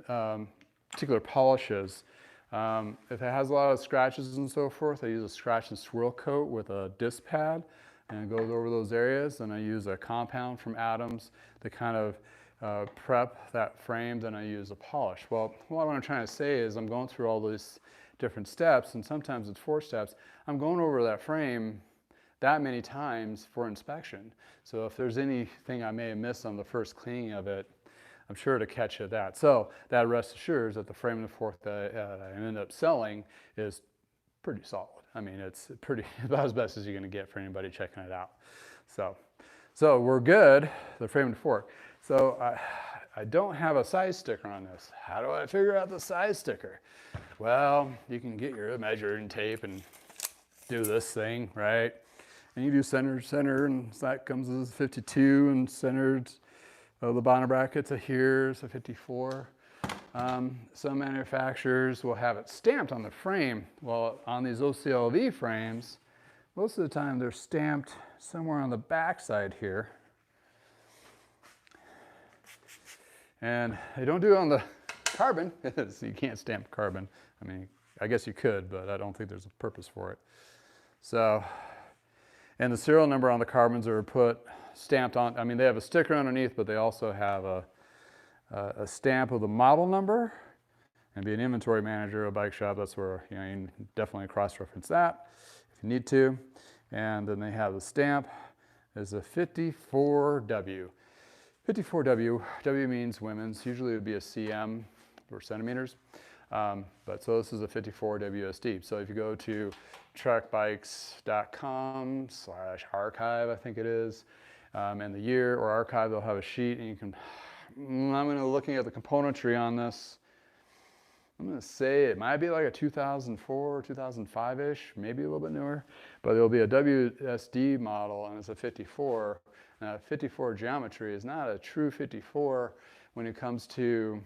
particular polishes. If it has a lot of scratches and so forth, I use a scratch and swirl coat with a disc pad, and it goes over those areas. And I use a compound from Adams to kind of prep that frame. Then I use a polish. Well, what I'm trying to say is I'm going through all these different steps, and sometimes it's 4 steps. I'm going over that frame that many times for inspection. So if there's anything I may have missed on the first cleaning of it, I'm sure to catch at that. So that rest assures that the frame and the fork that I end up selling is pretty solid. I mean, it's about as best as you're going to get for anybody checking it out. So we're good, the frame and fork. So I don't have a size sticker on this. How do I figure out the size sticker? Well, you can get your measuring tape and do this thing, right? And you do center, and that comes as 52, and centered. The bottom bracket to here is a 54. Some manufacturers will have it stamped on the frame. Well, on these OCLV frames, most of the time they're stamped somewhere on the back side here. And they don't do it on the carbon, so you can't stamp carbon. I mean, I guess you could, but I don't think there's a purpose for it. So, and the serial number on the carbons are stamped on. I mean, they have a sticker underneath, but they also have a stamp of the model number and be an inventory manager of a bike shop. That's where you can definitely cross-reference that if you need to. And then they have the stamp is a 54W. 54W, W means women's. Usually it would be a cm or centimeters. But so this is a 54 WSD. So if you go to trekbikes.com/archive, I think it is, and the year or archive, they'll have a sheet, and you can, looking at the componentry on this, I'm going to say it might be like a 2004 or 2005-ish, maybe a little bit newer, but it'll be a WSD model, and it's a 54. Now, 54 geometry is not a true 54 when it comes to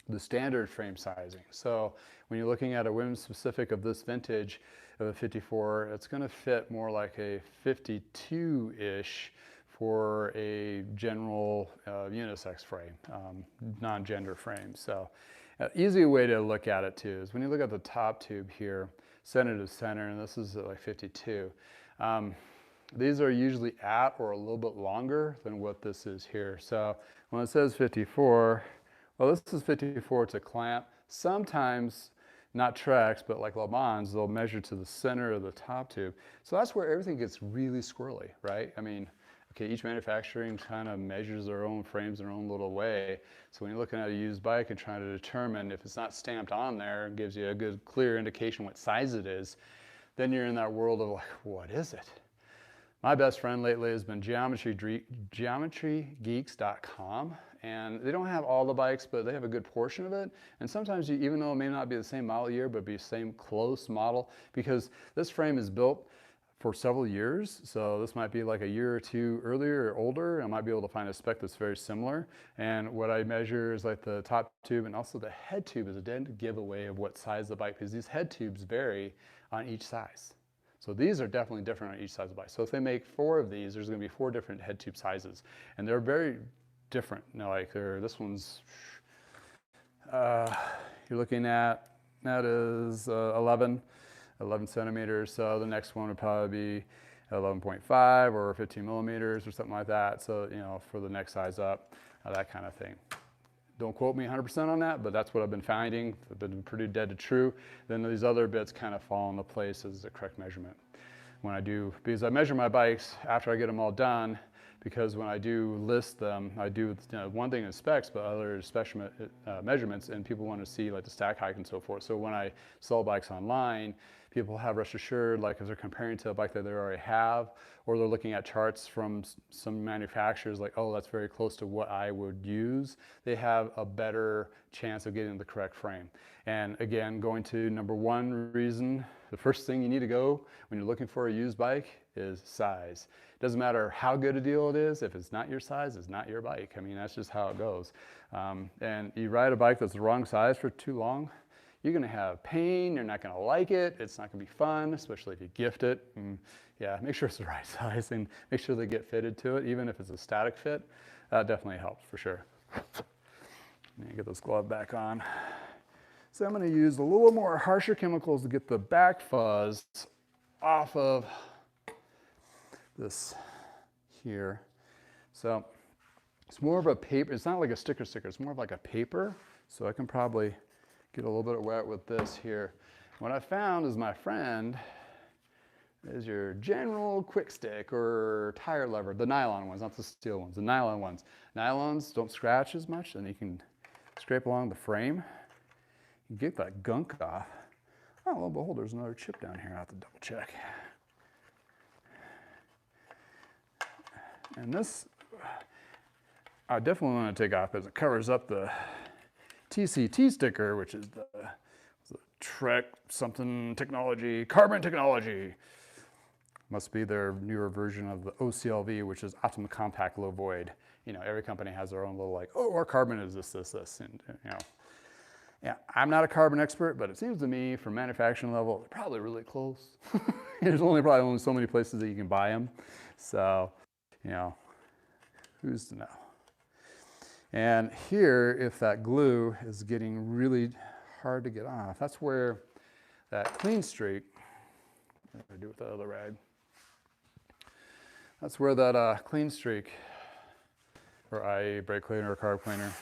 the standard frame sizing. So when you're looking at a women's specific of this vintage of a 54, it's going to fit more like a 52-ish for a general unisex frame, non-gender frame. So easy way to look at it too is when you look at the top tube here, center to center, and this is like 52. These are usually at or a little bit longer than what this is here. So when it says 54, well, this is 54 to clamp. Sometimes, not Trex, but like Le Mans, they'll measure to the center of the top tube. So that's where everything gets really squirrely, right? I mean, okay, each manufacturing kind of measures their own frames in their own little way. So when you're looking at a used bike and trying to determine if it's not stamped on there and gives you a good, clear indication what size it is, then you're in that world of like, what is it? My best friend lately has been geometrygeeks.com, and they don't have all the bikes, but they have a good portion of it. And sometimes, even though it may not be the same model year, but be the same close model, because this frame is built for several years, so this might be like a year or two earlier or older. I might be able to find a spec that's very similar. And what I measure is like the top tube, and also the head tube is a dead giveaway of what size the bike is. These head tubes vary on each size. So these are definitely different on each size of the bike. So if they make 4 of these, there's going to be 4 different head tube sizes, and they're very different. Like this one's, you're looking at, that is 11 centimeters. So the next one would probably be 11.5 or 15 millimeters or something like that. So, for the next size up, that kind of thing. Don't quote me 100% on that, but that's what I've been finding. I've been pretty dead to true. Then these other bits kind of fall into place as the correct measurement. When I do, because I measure my bikes after I get them all done, because when I do list them, I do one thing is specs, but other special measurements, and people want to see like the stack height and so forth. So when I sell bikes online, people have rest assured, like if they're comparing to a bike that they already have, or they're looking at charts from some manufacturers like, oh, that's very close to what I would use, they have a better chance of getting the correct frame. And again, going to number one reason, the first thing you need to go when you're looking for a used bike is size. It doesn't matter how good a deal it is, if it's not your size, it's not your bike. I mean, that's just how it goes. And you ride a bike that's the wrong size for too long, you're going to have pain, you're not going to like it, it's not going to be fun, especially if you gift it. And yeah, make sure it's the right size and make sure they get fitted to it, even if it's a static fit. That definitely helps for sure. Let me get this glove back on. So I'm going to use a little more harsher chemicals to get the back fuzz off of this here. So it's more of a paper, it's not like a sticker, it's more of like a paper. So I can probably get a little bit wet with this here. What I found is my friend is your general quick stick or tire lever, the nylon ones, not the steel ones, the nylon ones. Nylons don't scratch as much, and you can scrape along the frame. You get that gunk off. Oh, lo and behold, there's another chip down here. I have to double check. And this, I definitely want to take off because it covers up the TCT sticker, which is the Trek something technology, carbon technology. Must be their newer version of the OCLV, which is Optimum Compact Low Void. Every company has their own little like, oh, our carbon is this, and yeah, I'm not a carbon expert, but it seems to me from manufacturing level, they're probably really close. There's probably only so many places that you can buy them. So, who's to know? And here, if that glue is getting really hard to get off, that's where that clean streak, what do I do with that other rag? That's where that clean streak, or i.e. brake cleaner or carb cleaner,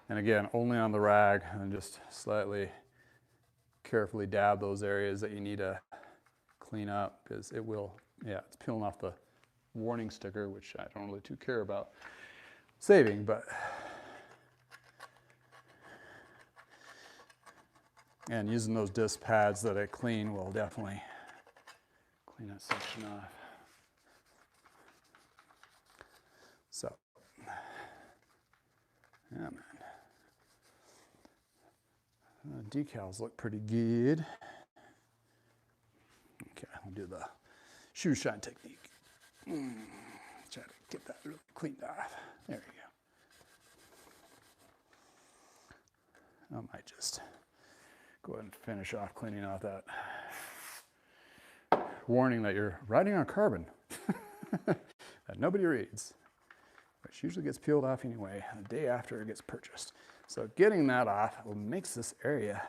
And again, only on the rag, and just slightly carefully dab those areas that you need to clean up, because it will, yeah, it's peeling off the warning sticker, which I don't really too care about saving, but. And using those disc pads that I clean will definitely clean that section off. So, yeah, man. Decals look pretty good. Okay, I'll do the shoe shine technique. Try to get that really cleaned off. There you go. I might just go ahead and finish off cleaning out that warning that you're riding on carbon that nobody reads, which usually gets peeled off anyway the day after it gets purchased. So getting that off makes this area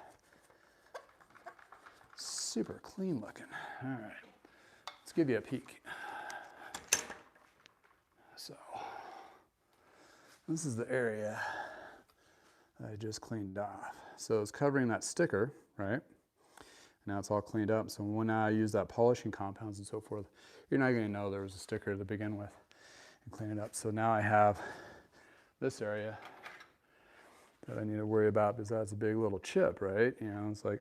super clean looking. All right, let's give you a peek. So this is the area that I just cleaned off. So it's covering that sticker, right? Now it's all cleaned up. So when I use that polishing compounds and so forth, you're not going to know there was a sticker to begin with and clean it up. So now I have this area that I need to worry about, because that's a big little chip, right? You know, it's like,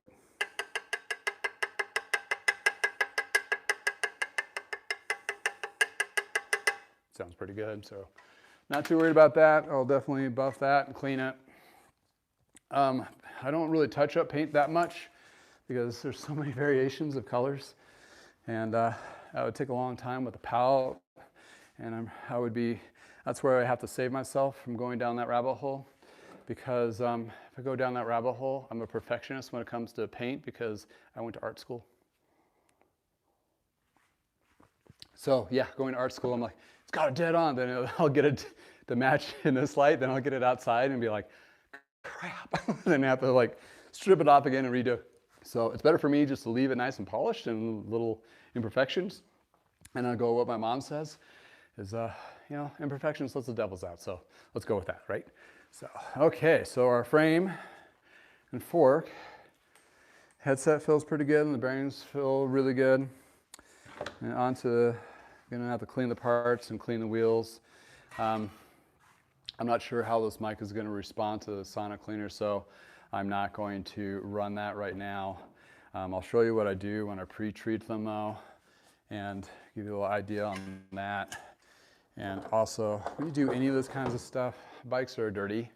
sounds pretty good. So not too worried about that. I'll definitely buff that and clean it. I don't really touch up paint that much because there's so many variations of colors, and that would take a long time with a palette, and that's where I have to save myself from going down that rabbit hole, because if I go down that rabbit hole, I'm a perfectionist when it comes to paint, because I went to art school. So yeah, going to art school, I'm like, it's got it dead on, then I'll get it to match in this light, then I'll get it outside and be like, crap, then I have to like strip it off again and redo. So it's better for me just to leave it nice and polished and little imperfections. And I'll go what my mom says is, you know, imperfections lets the devils out. So let's go with that, right? So, okay, so our frame and fork, headset feels pretty good and the bearings feel really good. And gonna have to clean the parts and clean the wheels. I'm not sure how this mic is going to respond to the sonic cleaner, so I'm not going to run that right now. I'll show you what I do when I pre-treat them though, and give you a little idea on that. And also, when you do any of this kinds of stuff, bikes are dirty,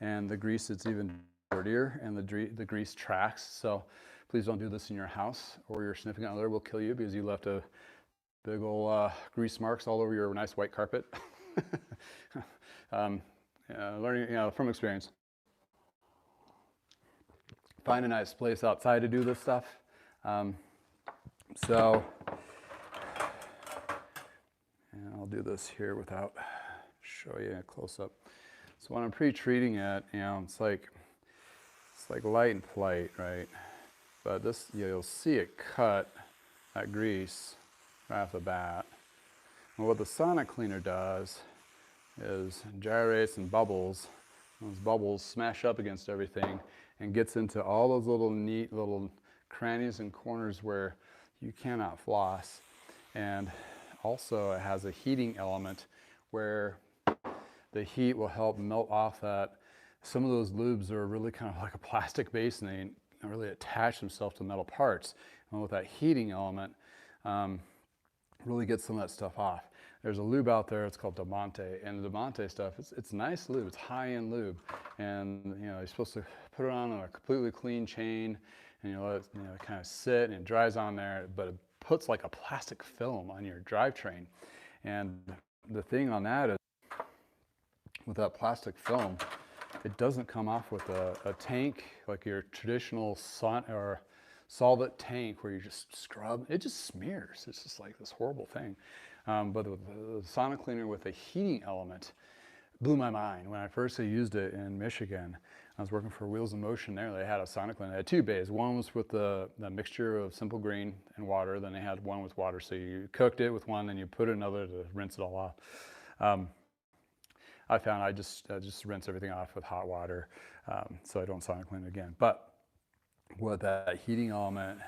and the grease is even dirtier, and the grease tracks. So please don't do this in your house, or your significant other will kill you because you left a big old grease marks all over your nice white carpet. Learning, you know, from experience. Find a nice place outside to do this stuff. So, and I'll do this here without show you a close up. So when I'm pre-treating it, you know, it's like light and polite, right? But this, you'll see it cut that grease right off the bat. And what the sonic cleaner does is gyrates and bubbles. Those bubbles smash up against everything and gets into all those little neat little crannies and corners where you cannot floss. And also it has a heating element where the heat will help melt off that. Some of those lubes are really kind of like a plastic base, and they really attach themselves to metal parts. And with that heating element, really gets some of that stuff off. There's a lube out there, it's called Diamante, and the Diamante stuff, it's nice lube, it's high-end lube, and you know, you're supposed to put it on a completely clean chain, and you let it, you know, kind of sit, and it dries on there, but it puts like a plastic film on your drivetrain. And the thing on that is, with that plastic film, it doesn't come off with a tank, like your traditional solvent tank where you just scrub. It just smears. It's just like this horrible thing. But the sonic cleaner with a heating element blew my mind. When I first used it in Michigan, I was working for Wheels in Motion there. They had a sonic cleaner. They had two bays. One was with the mixture of simple green and water. Then they had one with water. So you cooked it with one, then you put another to rinse it all off. I found I just rinse everything off with hot water, so I don't sonic clean it again. But what that heating element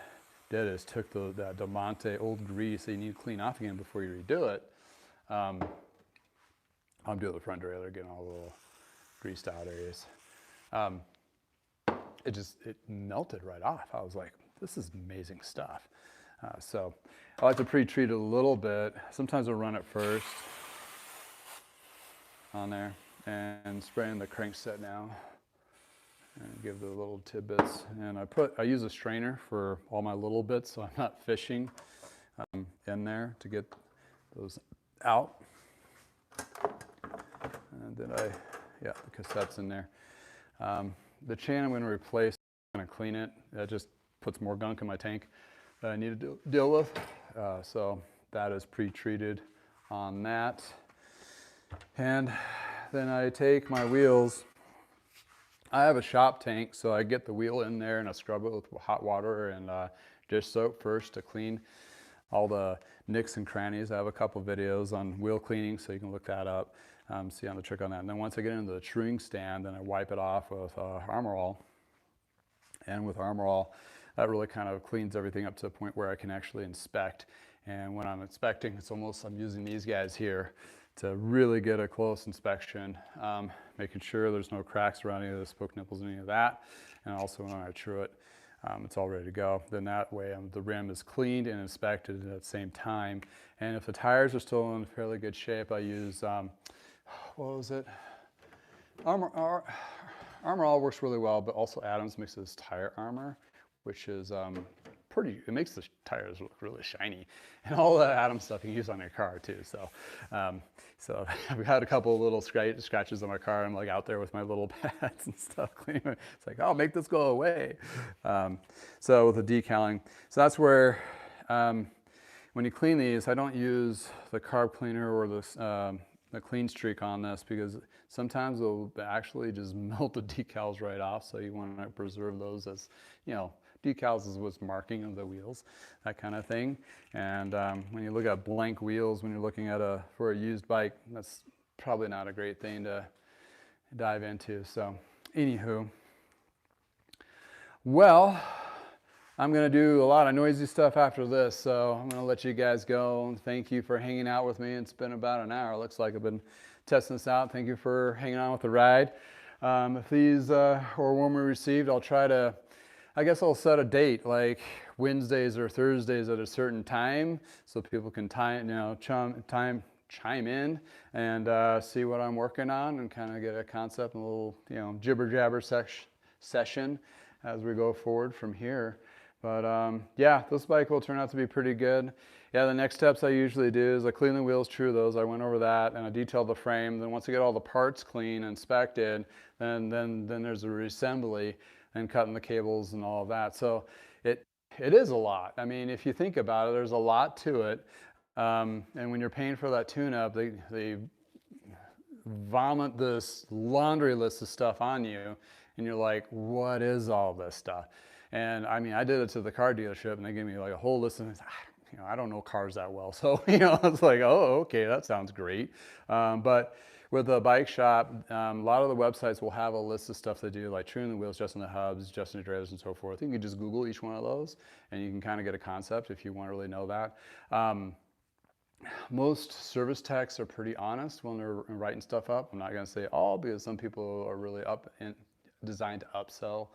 did is took that Del Monte old grease that you need to clean off again before you redo it. I'm doing the front derailleur, getting all the little greased out areas. It melted right off. I was like, this is amazing stuff. So I like to pre-treat it a little bit. Sometimes I'll run it first on there and spray in the crankset now and give the little tidbits. And I use a strainer for all my little bits, so I'm not fishing in there to get those out. And then the cassette's in there. The chain I'm going to replace, I'm going to clean it. That just puts more gunk in my tank that I need to deal with. So that is pre-treated on that. And then I take my wheels. I have a shop tank, so I get the wheel in there and I scrub it with hot water and dish soap first to clean all the nicks and crannies. I have a couple videos on wheel cleaning, so you can look that up, see on the trick on that. And then once I get into the truing stand, then I wipe it off with Armor All. And with Armor All, that really kind of cleans everything up to the point where I can actually inspect. And when I'm inspecting, it's almost, I'm using these guys here to really get a close inspection, making sure there's no cracks around any of the spoke nipples, any of that. And also when I true it, it's all ready to go. Then that way the rim is cleaned and inspected at the same time. And if the tires are still in fairly good shape, I use, what was it? Armor All works really well, but also Adams makes this tire armor, which is it makes the tires look really shiny. And all the Adams stuff you can use on your car too. So so I've had a couple of little scratches on my car. I'm like out there with my little pads and stuff cleaning it. It's like, oh, make this go away. So with the decaling, so that's where when you clean these, I don't use the carb cleaner or the clean streak on this, because sometimes it'll actually just melt the decals right off. So you want to preserve those as, decals is what's marking of the wheels, that kind of thing. And when you look at blank wheels, when you're looking at for a used bike, that's probably not a great thing to dive into. So anywho, well, I'm going to do a lot of noisy stuff after this, so I'm going to let you guys go. And thank you for hanging out with me. It's been about an hour. Looks like I've been testing this out. Thank you for hanging on with the ride. If these are warmly received, I'll try to, I guess I'll set a date, like Wednesdays or Thursdays at a certain time, so people can chime in and see what I'm working on and kind of get a concept, a little, jibber jabber session as we go forward from here. But yeah, this bike will turn out to be pretty good. Yeah, the next steps I usually do is I clean the wheels, true those. I went over that, and I detailed the frame. Then once I get all the parts clean and inspected, then there's a reassembly and cutting the cables and all of that. So it is a lot. I mean, if you think about it, there's a lot to it. And when you're paying for that tune-up, they vomit this laundry list of stuff on you, and you're like, what is all this stuff? And I mean, I did it to the car dealership, and they gave me like a whole list of, I don't know cars that well. So, I was like, oh, okay, that sounds great. But with a bike shop, a lot of the websites will have a list of stuff they do, like tuning the wheels, adjusting the hubs, adjusting the trailers, and so forth. You can just Google each one of those, and you can kind of get a concept if you want to really know that. Most service techs are pretty honest when they're writing stuff up. I'm not going to say all, because some people are really designed to upsell,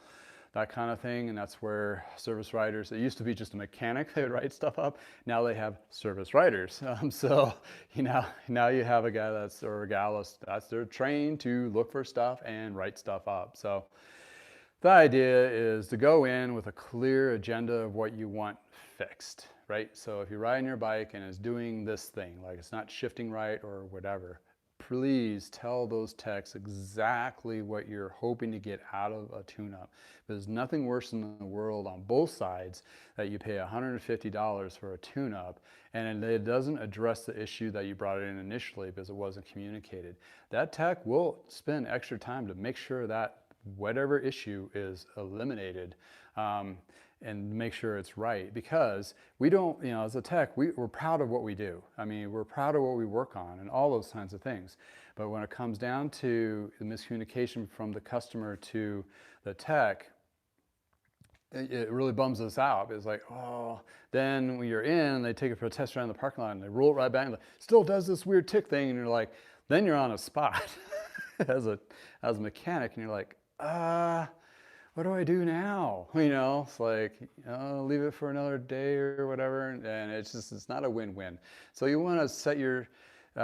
that kind of thing. And that's where service writers, it used to be just a mechanic, they would write stuff up. Now they have service writers. So now you have a guy or a gal they're trained to look for stuff and write stuff up. So the idea is to go in with a clear agenda of what you want fixed, right? So if you're riding your bike and it's doing this thing, like it's not shifting right or whatever, please tell those techs exactly what you're hoping to get out of a tune-up. There's nothing worse in the world on both sides that you pay $150 for a tune-up and it doesn't address the issue that you brought it in initially because it wasn't communicated. That tech will spend extra time to make sure that whatever issue is eliminated. and make sure it's right, because we don't, as a tech, we're proud of what we do. I mean, we're proud of what we work on and all those kinds of things. But when it comes down to the miscommunication from the customer to the tech, it really bums us out. It's like, oh, then when you're in, they take it for a test drive in the parking lot and they roll it right back and it still does this weird tick thing. And you're like, then you're on a spot as a mechanic, and you're like, what do I do now? It's like, leave it for another day or whatever. And it's not a win-win. So you want to set your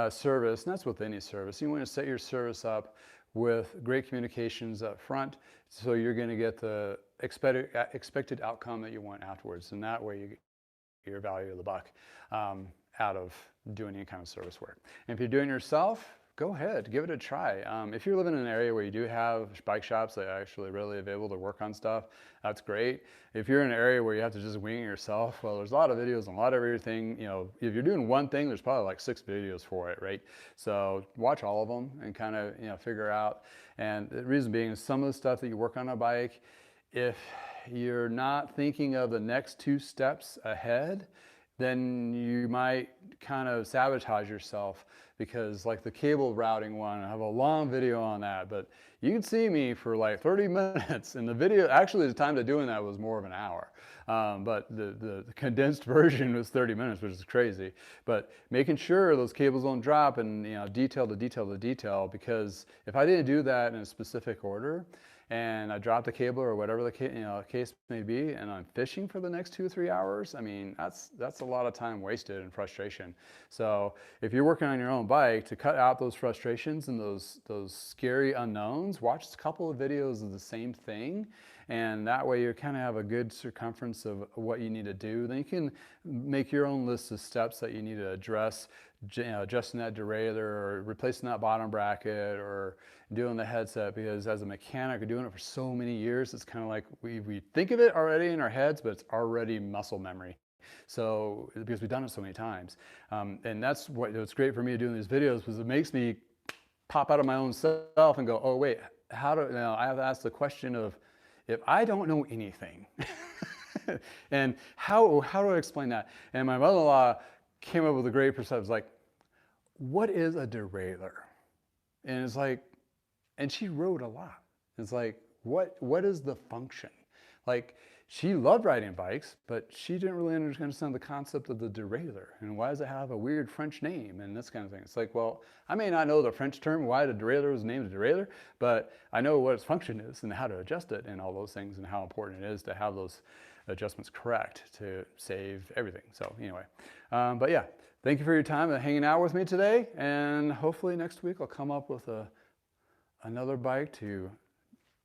service, and that's with any service, you want to set your service up with great communications up front, so you're going to get the expected outcome that you want afterwards. And that way you get your value of the buck out of doing any kind of service work. And if you're doing it yourself, go ahead, give it a try. If you're living in an area where you do have bike shops that are actually readily available to work on stuff, that's great. If you're in an area where you have to just wing it yourself, well, there's a lot of videos and a lot of everything. If you're doing one thing, there's probably like 6 videos for it, right? So watch all of them and kind of, figure out. And the reason being is some of the stuff that you work on a bike, if you're not thinking of the next 2 steps ahead, then you might kind of sabotage yourself, because like the cable routing one, I have a long video on that, but you can see me for like 30 minutes in the video. Actually, the time to doing that was more of an hour. But the condensed version was 30 minutes, which is crazy. But making sure those cables don't drop, and detail to detail to detail, because if I didn't do that in a specific order, and I dropped a cable or whatever the case may be, and I'm fishing for the next 2 or 3 hours, I mean, that's a lot of time wasted and frustration. So if you're working on your own bike, to cut out those frustrations and those scary unknowns, watch a couple of videos of the same thing, and that way you kind of have a good circumference of what you need to do. Then you can make your own list of steps that you need to address, adjusting that derailleur, or replacing that bottom bracket, or doing the headset, because as a mechanic, doing it for so many years, it's kind of like we think of it already in our heads, but it's already muscle memory. So, because we've done it so many times. And that's what's great for me doing these videos, because it makes me pop out of my own self and go, oh wait, I have to ask the question of, if I don't know anything, and how do I explain that? And my mother-in-law came up with a great perspective, like, what is a derailleur? And it's like, and she wrote a lot. It's like, what is the function? Like, she loved riding bikes, but she didn't really understand the concept of the derailleur, and why does it have a weird French name and this kind of thing. It's like, well, I may not know the French term why the derailleur was named a derailleur, but I know what its function is and how to adjust it and all those things, and how important it is to have those adjustments correct to save everything. So anyway, but yeah, thank you for your time and hanging out with me today, and hopefully next week I'll come up with another bike to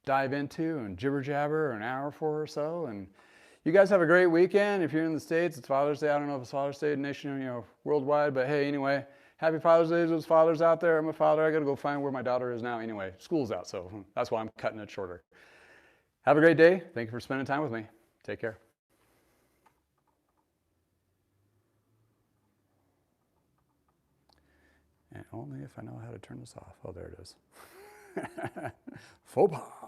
dive into and jibber jabber an hour for or so. And you guys have a great weekend. If you're in the States, it's Father's Day. I don't know if it's Father's Day nation, worldwide, but hey, anyway, happy Father's Day to those fathers out there. I'm a father. I got to go find where my daughter is now. Anyway, school's out, so that's why I'm cutting it shorter. Have a great day. Thank you for spending time with me. Take care. And only if I know how to turn this off. Oh, there it is. Faux pas.